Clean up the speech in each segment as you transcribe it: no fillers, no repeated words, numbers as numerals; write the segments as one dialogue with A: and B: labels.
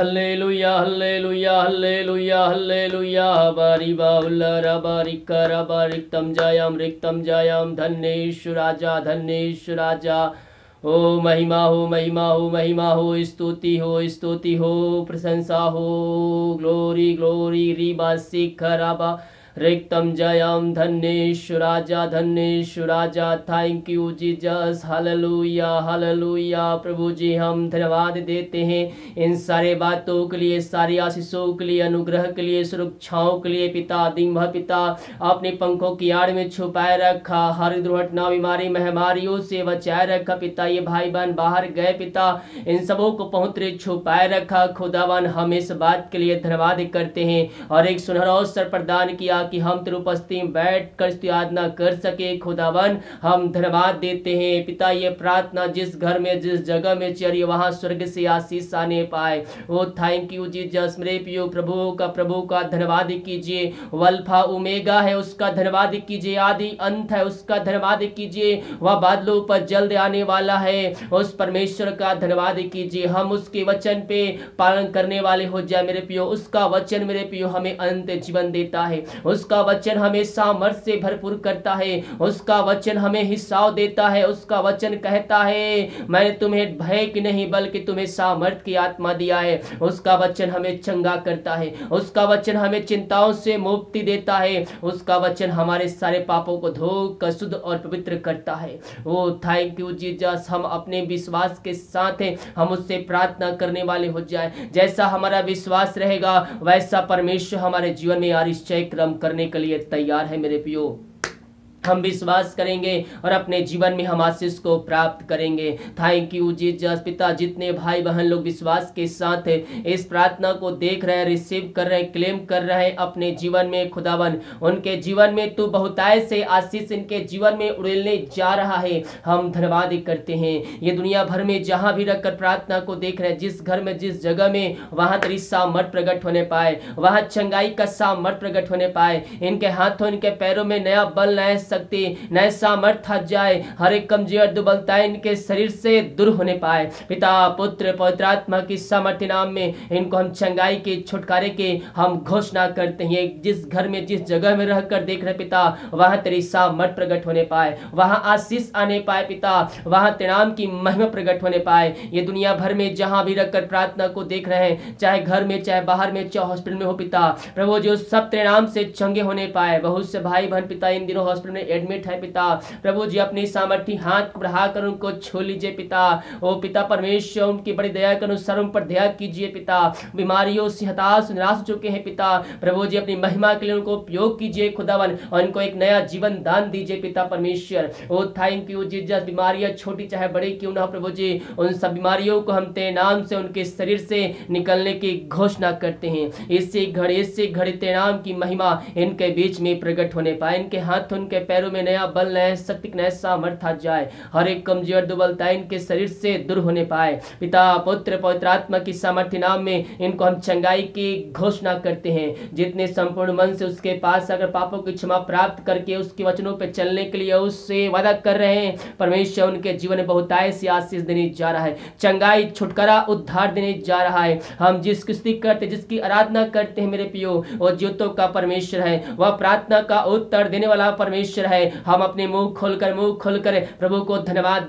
A: Hallelujah hallelujah hallelujah hallelujah बारी बाउला रबारिका रबारिक्तम जायाम धन्येशु राजा धन्येशु राजा। ओ महिमा हो महिमा हो महिमा हो, स्तुति हो प्रशंसा हो, ग्लोरी ग्लोरी रीबा सिखराबा रिक्तम जयम धन्येशु राजा। Thank you Jesus, hallelujah hallelujah. प्रभु जी हम धन्यवाद देते हैं इन सारे बातों के लिए, सारी आशीषों के लिए, अनुग्रह के लिए, सुरक्षाओं के लिए। पिता दिन भर पिता अपने पंखों की आड़ में छुपाए रखा, हर दुर्घटना बीमारी महामारियों से बचाए रखा। पिता ये भाई बहन बाहर गए पिता, इन सबों को पहुंच छुपाए रखा। खुदावन हम इस बात के लिए धन्यवाद करते हैं और एक सुनहरा अवसर प्रदान किया कि हम तेरी उपस्थिति में बैठ कर आराधना कर सके। खुदावन हम धन्यवाद देते हैं पिता, ये प्रार्थना जिस घर में जिस जगह में चली वहां स्वर्ग से आशीष आने पाए। ओ थैंक यू जीसस। मेरे प्रियो प्रभु का धन्यवाद कीजिए। वल्फा ओमेगा है उसका धन्यवाद कीजिए, आदि अंत है उसका धन्यवाद कीजिए। वह बादलों पर जल्द आने वाला है, उस परमेश्वर का धन्यवाद कीजिए। हम उसके वचन पे पालन करने वाले हो जाए मेरे प्रियो। उसका वचन मेरे प्रियो हमें अनंत जीवन देता है, उसका वचन हमें सामर्थ से भरपूर करता है, उसका वचन हमें हिस्साव देता है। उसका वचन कहता है मैंने तुम्हें भय की नहीं बल्कि तुम्हें सामर्थ की आत्मा दिया है। उसका वचन हमें चंगा करता है, उसका वचन हमें चिंताओं से मुक्ति देता है, उसका वचन हमारे सारे पापों को धोकर शुद्ध और पवित्र करता है। ओ थैंक यू जीसस। हम अपने विश्वास के साथ हम उससे प्रार्थना करने वाले हो जाए। जैसा हमारा विश्वास रहेगा वैसा परमेश्वर हमारे जीवन में आश्चर्य क्रम करने के लिए तैयार है मेरे प्रियो। हम विश्वास करेंगे और अपने जीवन में हम आशीष को प्राप्त करेंगे। Thank you Jesus. पिता जितने भाई बहन लोग विश्वास के साथ इस प्रार्थना को देख रहे हैं, रिसीव कर रहे हैं, क्लेम कर रहे हैं अपने जीवन में, खुदावन उनके जीवन में तू बहुताय से आशीष इनके जीवन में उड़ेलने जा रहा है। हम धन्यवाद करते हैं। ये दुनिया भर में जहां भी रखकर प्रार्थना को देख रहे हैं, जिस घर में जिस जगह में, वहां तेरी सामर्थ प्रकट होने पाए, वहां चंगाई का सामर्थ प्रकट होने पाए। इनके हाथों इनके पैरों में नया बल नया शक्ति नए सामर्थ आ जाए। हर एक कमजोर दुर्बलता इनके शरीर से दूर होने पाए। पिता पुत्र पवित्र आत्मा की सामर्थ्य नाम में इनको हम चंगाई के छुटकारे के हम घोषणा करते हैं। जिस घर में जिस जगह में रहकर देख रहे पिता, वहां तेरी सामर्थ प्रकट होने पाए, वहां आशीष आने पाए पिता, वहां तेरे नाम की महिमा प्रकट होने पाए। ये दुनिया भर में जहां भी रखकर प्रार्थना को देख रहे हैं, चाहे घर में चाहे बाहर में चाहे हॉस्पिटल में हो पिता, प्रभु जो सब तेरे नाम से चंगे होने पाए। बहुत से भाई बहन पिता इन दिनों हॉस्पिटल में एडमिट है पिता, प्रभु जी अपनी सामर्थ्य हाथ बढ़ाकर उनको छू लीजिए पिता। ओ पिता परमेश्वर उनकी बड़ी दया के अनुसार उन पर दया कीजिए पिता। बीमारियों से हताश निराश हो चुके हैं पिता, प्रभु जी अपनी महिमा के लिए उनको उपयोग कीजिए खुदावन, और इनको एक नया जीवन दान दीजिए पिता परमेश्वर। ओ थैंक यू जीसस। बीमारियां छोटी चाहे बड़ी क्यों ना प्रभु जी, उन सब बीमारियों को हम तेरे नाम से उनके शरीर से निकलने की घोषणा करते हैं। इससे घड़ी तेरे नाम की महिमा इनके बीच में प्रकट होने पाए। इनके हाथ उनके पैरों में नया बल नया शक्ति नया सामर्थ आ जाए। हर एक कमजोर दुर्बलता इनके शरीर से दूर होने पाए। पिता पुत्र पवित्र आत्मा की सामर्थ्य नाम में इनको हम चंगाई की घोषणा करते हैं। जितने संपूर्ण मन से उसके पास अगर पापों की क्षमा प्राप्त करके उसके वचनों पर चलने के लिए उससे वादा कर रहे हैं, परमेश्वर उनके जीवन में बहुतायत से आशीष देने जा रहा है, चंगाई छुटकारा उद्धार देने जा रहा है। हम जिस स्तुति करते जिसकी आराधना करते हैं मेरे प्रियो, वो ज्योतों का परमेश्वर है, वह प्रार्थना का उत्तर देने वाला परमेश्वर है। हम अपने मुंह खोलकर प्रभु को धन्यवाद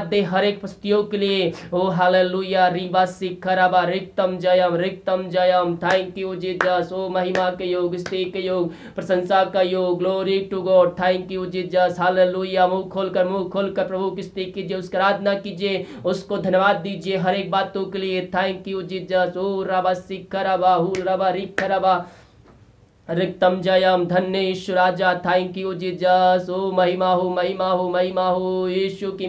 A: दे हर एक परिस्थितियों के लिए। ओ हालेलुया रीबा सिखराबा रिक्तम जयम। Thank you Jesus. ओ महिमा के योग, स्तुति के योग, प्रशंसा का योग, glory to God. Thank you Jesus. Hallelujah. मुंह खोलकर प्रभु की स्तुति कीजिए, उसकी आराधना कीजिए, उसको धन्यवाद दीजिए हर एक बातों के लिए। Thank you Jesus. ओ राबा सिखराबा हु राबा रिखराबा रिक्तम जयम धन्येशु राजा। Thank you Jesus. ओ महिमा हो यीशु की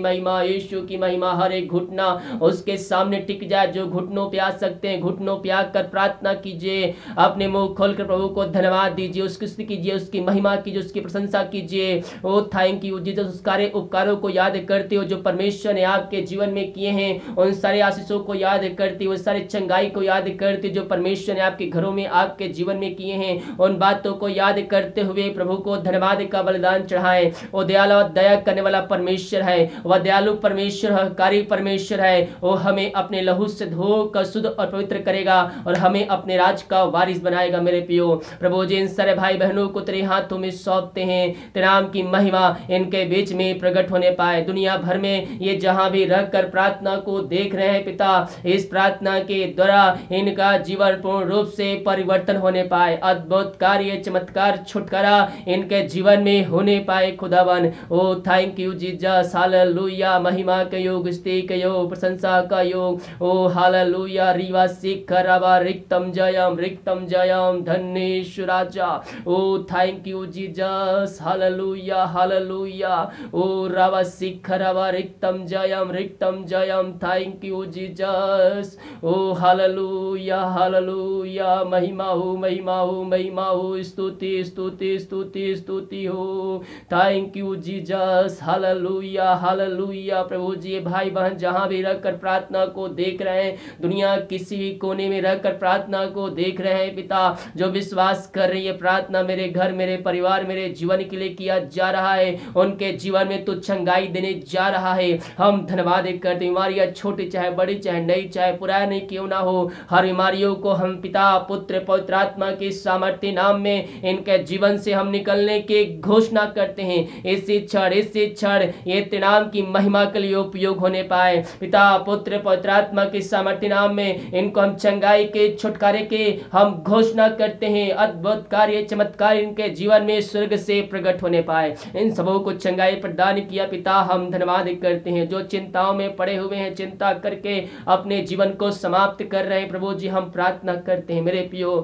A: महिमा। हर एक घुटना उसके सामने टिक जाए। जो घुटनों पे आ सकते हैं घुटनों पे आकर प्रार्थना कीजिए, अपने मुंह खोलकर प्रभु को धन्यवाद दीजिए, उसकी स्तुति कीजिए, उसकी महिमा कीजिए, उसकी प्रशंसा कीजिए। ओ थैंक यू जीसस। उस सारे उपकारों को याद करते हो जो परमेश्वर ने आपके जीवन में किए हैं, उन सारे आशीषों को याद करते हो, उस सारे चंगाई को याद करते जो परमेश्वर ने आपके घरों में आपके जीवन में किए हैं, उन बातों को याद करते हुए प्रभु को धन्यवाद का बलिदान चढ़ाएं। वो दयालु और दया करने वाला परमेश्वर है, वह दयालु परमेश्वर हकारी परमेश्वर है। वो हमें अपने लहू से धोकर शुद्ध और पवित्र करेगा और हमें अपने राज का वारिस बनाएगा। मेरे प्रियो प्रभु जी इन सारे भाई बहनों को तेरे हाथों में सौंपते हैं। तेरे नाम की महिमा इनके बीच में प्रकट होने पाए। दुनिया भर में ये जहां भी रहकर प्रार्थना को देख रहे हैं पिता, इस प्रार्थना के द्वारा इनका जीवन पूर्ण रूप से परिवर्तन होने पाए। अद्भुत कार्य चमत्कार छुटकारा इनके जीवन में होने पाए खुदावन। ओ थैंक यू जीसस, हालेलुया। महिमा का योग, स्तुति का योग, प्रशंसा का योग। ओ हालेलुया। रिवा सिखरावा रिक्तम जयम धन्येश्वर राजा। ओ thank you Jesus, hallelujah hallelujah. ओ रावा सिखरावा रिक्तम जयम थैंक यू जीसस। ओ हालेलुया हालेलुया। महिमा हो, स्तुति स्तुति स्तुति स्तुति हो। Thank you Jesus, hallelujah hallelujah. प्रभु जी भाई बहन जहां भी रहकर प्रार्थना को देख रहे हैं, दुनिया किसी भी कोने में रहकर प्रार्थना को देख रहे हैं पिता, जो विश्वास कर रही है प्रार्थना मेरे घर, मेरे परिवार, मेरे जीवन के लिए किया जा रहा है, उनके जीवन में तू चंगाई देने जा रहा है। हम धन्यवाद करते। बीमारियां छोटी चाहे बड़ी, चाहे नई, चाहे पुरानी क्यों ना हो, हर बीमारियों को हम पिता पुत्र पवित्र आत्मा के सामर्थ्य नाम में इनके जीवन से हम निकलने की घोषणा करते हैं। इसी क्षण ये तेरे नाम की महिमा के लिए उपयोग होने पाए। पिता पुत्र पवित्र आत्मा के सामर्थ्य नाम में इनको हम चंगाई के छुटकारे के हम घोषणा करते हैं। अद्भुत कार्य चमत्कार इनके जीवन में स्वर्ग से प्रकट होने पाए। इन सबों को चंगाई प्रदान किया पिता, हम धन्यवाद करते हैं। जो चिंताओं में पड़े हुए हैं, चिंता करके अपने जीवन को समाप्त कर रहे हैं, प्रभु जी हम प्रार्थना करते हैं। मेरे पियो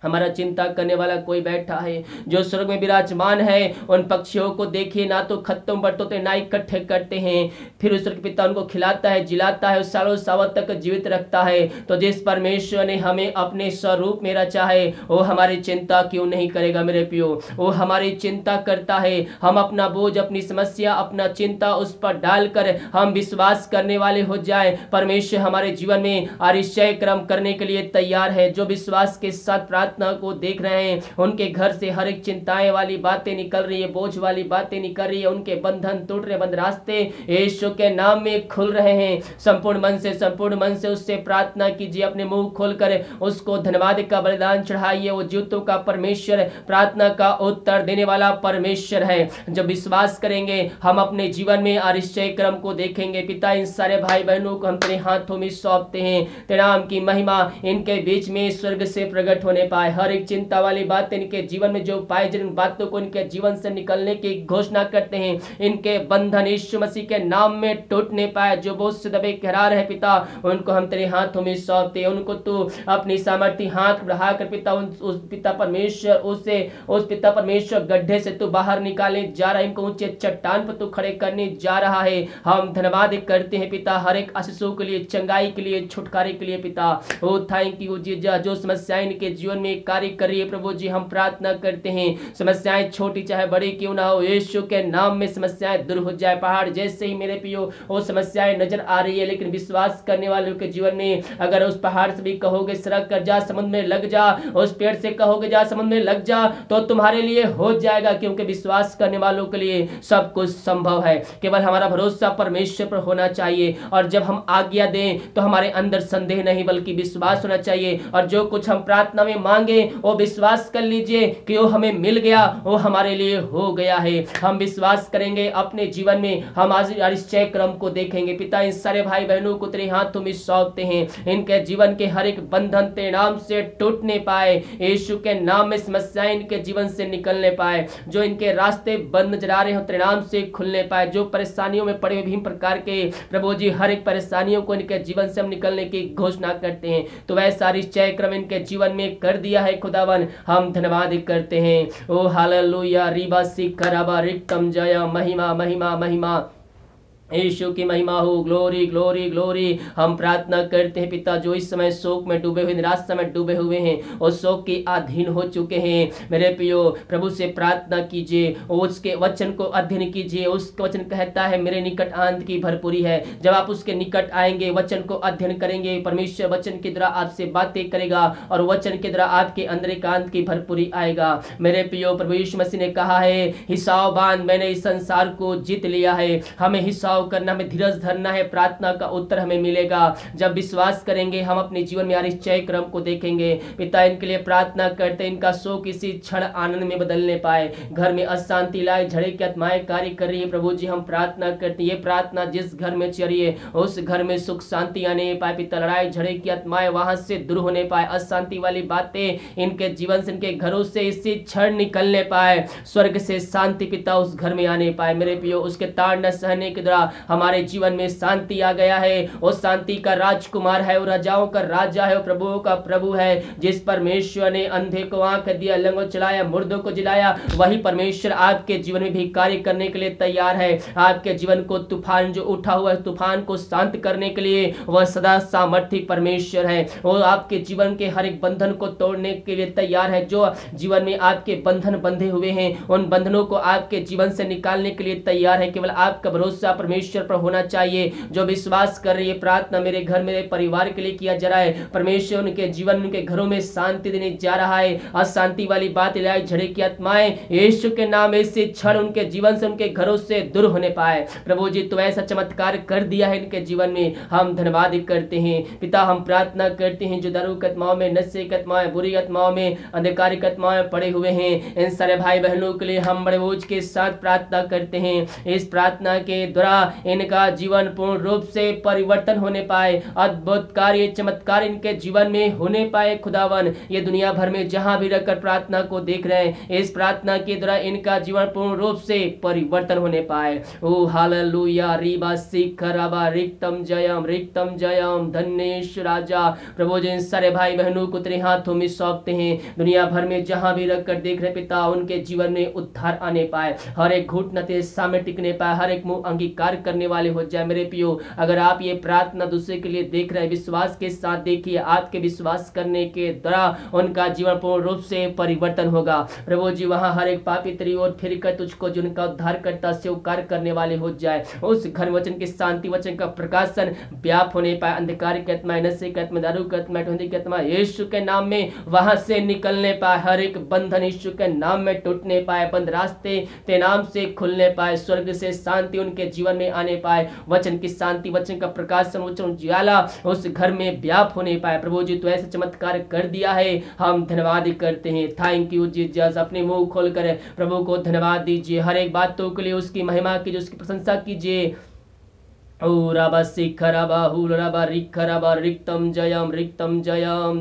A: हमारा चिंता करने वाला कोई बैठा है जो स्वर्ग में विराजमान है, उन पक्षियों को देखिए, ना तो खत्तों पर तोते ना इकट्ठे करते हैं, फिर उस स्वर्ग पिता उनको खिलाता है, जिलाता है, सालों सालों तक जीवित रखता है। तो जिस परमेश्वर ने हमें अपने स्वरूप में रचा है, वो हमारी चिंता क्यों नहीं करेगा मेरे पियो? वो हमारी चिंता करता है। हम अपना बोझ, अपनी समस्या, अपना चिंता उस पर डालकर हम विश्वास करने वाले हो जाए, परमेश्वर हमारे जीवन में आश्चर्य कर्म करने के लिए तैयार है। जो विश्वास के साथ प्रार्थना को देख रहे हैं, उनके घर से हर एक चिंताएं वाली बातें निकल रही है, बोझ वाली बातें निकल रही है, उनके बंधन टूट रहे, बंद रास्ते यीशु के नाम में खुल रहे हैं। संपूर्ण मन से उससे प्रार्थना कीजिए, अपने मुंह खोलकर उसको धन्यवाद का बलिदान चढ़ाइए। वो जीवितों का परमेश्वर, प्रार्थना का उत्तर देने वाला परमेश्वर है। जब विश्वास करेंगे हम अपने जीवन में आश्चर्य क्रम को देखेंगे। पिता इन सारे भाई बहनों को हम तेरे हाथों में सौंपते हैं। तेरे नाम की महिमा इनके बीच में स्वर्ग से प्रकट होने पाए। हर एक चिंता वाली बात इनके जीवन में जो पाए, जिन बातों को इनके जीवन से निकलने की घोषणा करते हैं, इनके बंधन यीशु मसीह के नाम में टूटने पाए। जो बोझ से दबे करा रहे पिता, उनको हम तेरे हाथों में सौंपते हैं। उनको तू अपनी सामर्थ्य हाथ बढ़ाकर पिता उस पिता परमेश्वर गड्ढे से तू बाहर निकालने जा रहा है, इनको ऊंचे चट्टान पर तू खड़े करने जा रहा है। हम धन्यवाद करते हैं पिता हर एक आशीषों के लिए, चंगाई के लिए, छुटकारे के लिए पिता। ओ थैंक यू जीसस। जो समस्याएं इनके जीवन में कार्य कर रही है प्रभु जी, हम प्रार्थना करते हैं समस्याएं छोटी चाहे बड़ी क्यों ना हो, यीशु के नाम में समस्याएं दूर हो जाए। पहाड़ जैसे ही मेरे पियो वो समस्याएं नजर आ रही है, लेकिन विश्वास करने वालों के जीवन में अगर उस पहाड़ से भी कहोगे सड़क कर जा, समुद्र में लग जा, उस पेड़ से कहोगे जा समुद्र में लग जा, तो तुम्हारे लिए हो जाएगा, क्योंकि विश्वास करने वालों के लिए सब कुछ संभव है। केवल हमारा भरोसा परमेश्वर पर होना चाहिए, और जब हम आज्ञा दें तो हमारे अंदर संदेह नहीं बल्कि विश्वास होना चाहिए। और जो कुछ हम प्रार्थना में मांगे वो विश्वास कर लीजिए कि वो हमें मिल गया, वो हमारे लिए हो गया है। हम विश्वास करेंगे अपने जीवन में, हम आज आश्चर्य क्रम को देखेंगे। पिता इन सारे भाई बहनों को तेरे हाथों में सौंपते हैं, इनके जीवन के हर एक बंधन तेरे नाम से टूटने पाए, यीशु के नाम में समस्याएं इनके जीवन से निकलने पाए, जो इनके रास्ते बंद नजर आ रहे हो तेरे नाम से खुलने पाए, जो परेशानियों में पड़े विभिन्न प्रकार के प्रभु जी हर एक परेशानियों को इनके जीवन से हम निकलने की घोषणा करते हैं। तो वैसा आश्चर्य क्रम इनके जीवन में कर दिया है खुदावन, हम धन्यवाद करते हैं। ओ हालेलुया। रिबा सिकराबा रिक्तम जय। महिमा महिमा महिमा यीशु की महिमा हो। Glory glory glory. हम प्रार्थना करते हैं पिता, जो इस समय शोक में डूबे हुए, निराशा में डूबे हुए हैं और शोक के अधीन हो चुके हैं, मेरे प्रियो प्रभु से प्रार्थना कीजिए, उसके वचन को अध्ययन कीजिए। उसका वचन कहता है मेरे निकट आनंद की भरपूरी है। जब आप उसके निकट आएंगे, वचन को अध्ययन करेंगे, परमेश्वर वचन के द्वारा आपसे बातें करेगा और वचन के द्वारा आपके अंदर एकांत की भरपूरी आएगा। मेरे प्रियो, प्रभु यीशु मसीह ने कहा है, हिसाबबान मैंने इस संसार को जीत लिया है। हमें हिसाब करना, हमें धीरज धरना है, प्रार्थना का उत्तर हमें मिलेगा। जब विश्वास करेंगे, हम अपने जीवन में आश्चर्य क्रम को देखेंगे। पिता, इनके लिए प्रार्थना करते हैं, इनका शोक किसी क्षण आनंद में बदलने पाए। घर में अशांति लाए, झड़े की आत्माएं कार्य कर रही है, प्रभु जी हम प्रार्थना करते हैं, ये प्रार्थना जिस घर में चल रही है उस घर में सुख शांति आने पाए। पिता, लड़ाई झड़े की आत्माएं वहां से दूर होने पाए, अशांति वाली बातें इनके जीवन से, इनके घरों से इसी क्षण निकलने पाए। स्वर्ग से शांति पिता उस घर में आने पाए। मेरे प्रियो, उसके ताड़ न सहने के द्वारा हमारे जीवन में शांति आ गया है। वो शांति का राजकुमार है, वो राजाओं का राजा है, वो प्रभुओं का प्रभु है। जिस परमेश्वर ने अंधे को आंख दिया, लंगों को चलाया, मुर्दों को जिलाया, वही परमेश्वर आपके जीवन में भी कार्य करने के लिए तैयार है। आपके जीवन को तूफान जो उठा हुआ है, तूफान को शांत करने के लिए वह सदा सामर्थ्य परमेश्वर है। वो आपके जीवन के हर एक बंधन को तोड़ने के लिए तैयार है। जो जीवन में आपके बंधन बंधे हुए हैं, उन बंधनों को आपके जीवन से निकालने के लिए तैयार है। केवल आपका भरोसा परमेश्वर पर होना चाहिए। जो विश्वास कर रही है, प्रार्थना मेरे घर, मेरे परिवार के लिए किया जा रहा है, परमेश्वर उनके जीवन, उनके घरों में शांति देने जा रहा है। अशांति वाली बात, लड़ाई झड़े की आत्माएं यीशु के नाम से क्षण उनके जीवन से, उनके घरों से दूर होने पाए। प्रभु जी तो ऐसा चमत्कार कर दिया है इनके जीवन में, हम धन्यवाद करते हैं। पिता, हम प्रार्थना करते हैं जो दारू की आत्माओं में, नशे की आत्माएं, बुरी आत्माओं में, अंधकार की आत्माएं पड़े हुए हैं, इन सारे भाई बहनों के लिए हम बड़े बोझ के साथ प्रार्थना करते हैं। इस प्रार्थना के द्वारा इनका जीवन पूर्ण रूप से परिवर्तन होने पाए, अद्भुत कार्य चमत्कार इनके जीवन में होने पाए। खुदावन, ये दुनिया भर में जहां भी रहकर प्रार्थना को देख रहे हैं, इस प्रार्थना के द्वारा इनका जीवन पूर्ण रूप से परिवर्तन होने पाए। ओ हालेलुया। रीबा सिखराबा रिक्तम जयम धन्येश राजा। प्रभु जी, इन सारे भाई बहनों को तेरे हाथों में सौंपते हैं। दुनिया भर में जहां भी रहकर देख रहे पिता, उनके जीवन में उद्धार आने पाए, हर एक घुटना तेरे सामने टिकने पाए, हर एक मुंह अंगीकार करने वाले हो जाए। मेरे पियो, अगर आप ये प्रार्थना दूसरे के लिए देख रहे हैं, विश्वास के साथ देखिए, आपके विश्वास करने के द्वारा उनका जीवन पूर्ण रूप से परिवर्तन होगा। प्रभु जी, वहां हर एक पापी तेरी ओर फिर कर तुझको जिनका उद्धार करता स्वीकार करने वाले हो जाए। उस घर वचन की शांति, वचन का प्रकाशन व्याप होने पाए। अंधकार की आत्मा, नशे की आत्मा, दारू की आत्मा, ठंडी की आत्मा यीशु के नाम में वहां से निकलने पाए। हर एक बंधन यीशु के नाम में टूटने पाए, बंद रास्ते तेरे नाम से खुलने पाए। स्वर्ग से शांति उनके जीवन में आने पाए। वचन की शांति, वचन का प्रकाशन, वचन उजियाला उस घर में व्याप होने पाए। प्रभु जी तो ऐसे चमत्कार कर दिया है, हम धन्यवाद करते हैं। Thank you Jesus. अपने मुंह खोलकर प्रभु को धन्यवाद दीजिए, हर एक बातों के लिए उसकी महिमा कीजिए, उसकी प्रशंसा कीजिए। ओ राबा सिखराबा हुलराबा रिखराबा रिक्तम जयम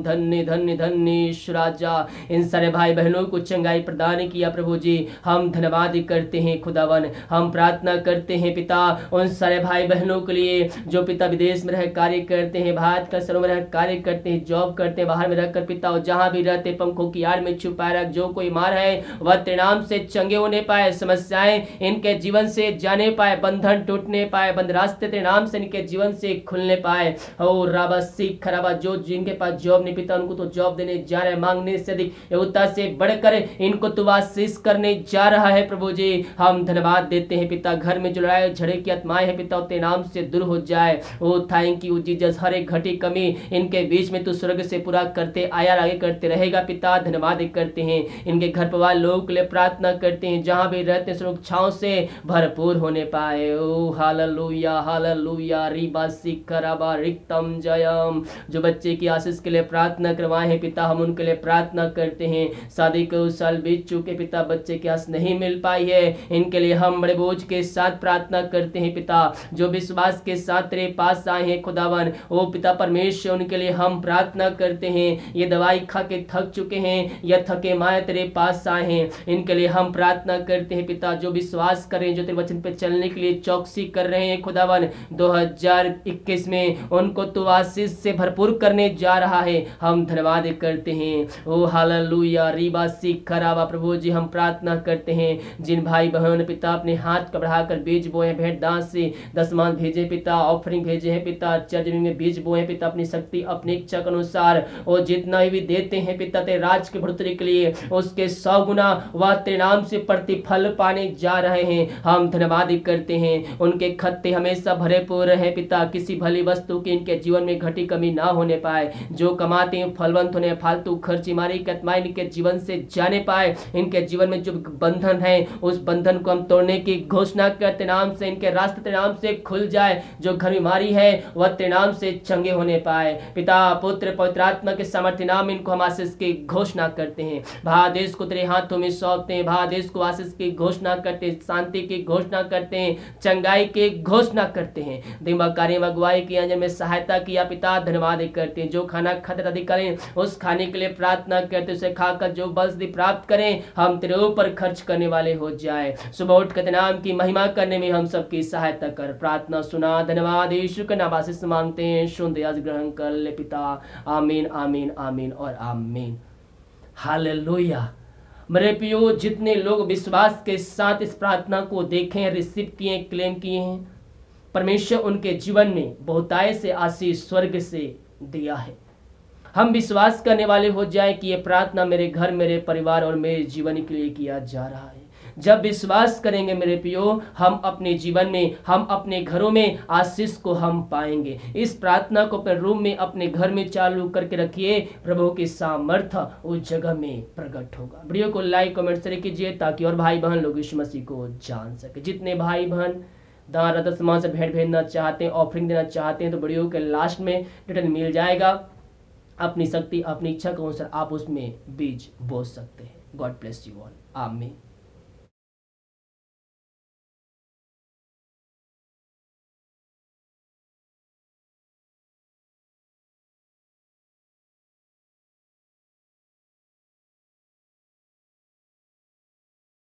A: धन्य धन्य धन्य राजा। इन सारे भाई बहनों को चंगाई प्रदान किया प्रभु जी, हम धन्यवाद करते हैं। खुदावन, हम प्रार्थना करते हैं पिता उन सारे भाई बहनों के लिए जो पिता विदेश में रह कार्य करते हैं, भारत का शहरों में रह कार्य करते हैं, जॉब करते हैं, बाहर में रहकर पिता और जहाँ भी रहते पंखों की आड़ में छुपाए रख। जो कोई मार है वह तेरे नाम से चंगे होने पाए, समस्याएं इनके जीवन से जाने पाए, बंधन टूटने पाए, बंद रास्ते तेरे नाम से इनके जीवन से खुलने पाए। और राबा सीख खराबा, जो जिनके पास जॉब नहीं पिता उनको तो जॉब देने जा रहे हैं, मांगने से अधिक योग्यता से बढ़कर इनको तो आशीष करने जा रहा है। प्रभु जी हम धन्यवाद देते हैं पिता, घर में जो लड़ाई झड़े की आत्माएं है पिता तेरे नाम से दूर हो जाए। ओ थैंक यू जीसस, हर एक घटी कमी इनके बीच में तू स्वर्ग से पूरा करते आया, आगे करते रहेगा पिता। धन्यवाद करते हैं, इनके घर परिवार लोगों के लिए प्रार्थना करते हैं, जहां भी रहते हैं सुरक्षाओं से भरपूर होने पाए। ओ हालेलुया हालेलुया। रीबा सिखराबा रिक्तम जयम। जो बच्चे की आशीष के लिए प्रार्थना करवाए हैं पिता, हम उनके लिए प्रार्थना करते हैं। शादी को साल बीत चुके पिता, बच्चे की आस नहीं मिल पाई है, इनके लिए हम बड़े बोझ के साथ प्रार्थना करते हैं पिता। जो विश्वास के साथ तेरे पास आए हैं खुदावन, ओ पिता परमेश्वर उनके लिए हम प्रार्थना करते हैं। ये दवाई खा के थक चुके हैं या थके माए तेरे पास आए हैं, इनके लिए हम प्रार्थना करते हैं पिता। जो विश्वास करें, जो तेरे वचन पे चलने के लिए चौकसी कर रहे हैं खुदावन, साल 2021 में उनको तो आशीष से भरपूर करने जा रहा है। हम धन्यवाद करते हैं। ओ हालेलुया रीबा सीख खराबा। प्रभु जी हम प्रार्थना करते हैं जिन भाई बहन पिता अपने हाथ का बढ़ाकर बीज बोए, भेंट दास से दशमांश भेजे पिता, ऑफरिंग भेजे हैं पिता, चर्च में बीज बोए पिता, अपनी शक्ति अपनी इच्छा के अनुसार और जितना भी देते हैं पिता तेरे राज की बढ़ोतरी के लिए उसके 100 गुना वह तेरे नाम से प्रतिफल पाने जा रहे हैं। हम धन्यवाद करते हैं। उनके खत्ते हमेशा भरे पूरे हैं पिता, किसी भली वस्तु की इनके जीवन में घटी कमी ना होने पाए। जो कमाते हैं फलवंत होने, फालतू खर्ची मारी कतमाई इनके जीवन से जाने पाए। इनके जीवन में जो बंधन है उस बंधन को हम तोड़ने की घोषणा करते नाम से, इनके रास्ते तेरे नाम से खुल जाए। जो घर बीमारी है वह तेरे नाम से चंगे होने पाए। पिता पुत्र पवित्र आत्मा के सामर्थ्य नाम इनको हम आशीष की घोषणा करते हैं। भारत देश को तेरे हाथों में सौंपते हैं। भारत देश को आशीष की घोषणा करते हैं, शांति की घोषणा करते हैं, चंगाई की घोषणा करते हैं। दिमाग कार्य में अगुवाई की अंजन में सहायता किया पिता धन्यवाद करते हैं। जो खाना खाते अधिक करें उस खाने के लिए प्रार्थना करते, उसे खाकर जो बल प्राप्त करें हम तेरे ऊपर खर्च करने वाले हो जाए। सुबह उठ कर नाम की महिमा करने में हम सबकी सहायता कर। प्रार्थना सुना, धन्यवाद यीशु के नाम आशीष मांगते हैं, सुन आज ग्रहण कर ले पिता। आमीन आमीन आमीन और आमीन। हालेलुया। मेरे प्रियो जितने लोग विश्वास के साथ इस प्रार्थना को देखें, रिसीव किए, क्लेम किए हैं, परमेश्वर उनके जीवन में बहुताय से आशीष स्वर्ग से दिया है। हम विश्वास करने वाले हो जाए कि ये प्रार्थना मेरे घर, मेरे परिवार और मेरे जीवन के लिए किया जा रहा है। जब विश्वास करेंगे मेरे प्रियो हम अपने जीवन में, हम अपने घरों में आशीष को हम पाएंगे। इस प्रार्थना को अपने रूम में, अपने घर में चालू करके रखिए, प्रभु की सामर्थ्य उस जगह में प्रकट होगा। वीडियो को लाइक कमेंट शेयर कीजिए ताकि और भाई बहन लोग यीशु मसीह को जान सके। जितने भाई बहन दान रत्न सामान से भेंट भेजना चाहते हैं, ऑफरिंग देना चाहते हैं तो वीडियो के लास्ट में डिटेल मिल जाएगा। अपनी शक्ति अपनी इच्छा के अनुसार आप उसमें बीज बो सकते हैं। God bless you all. आमीन।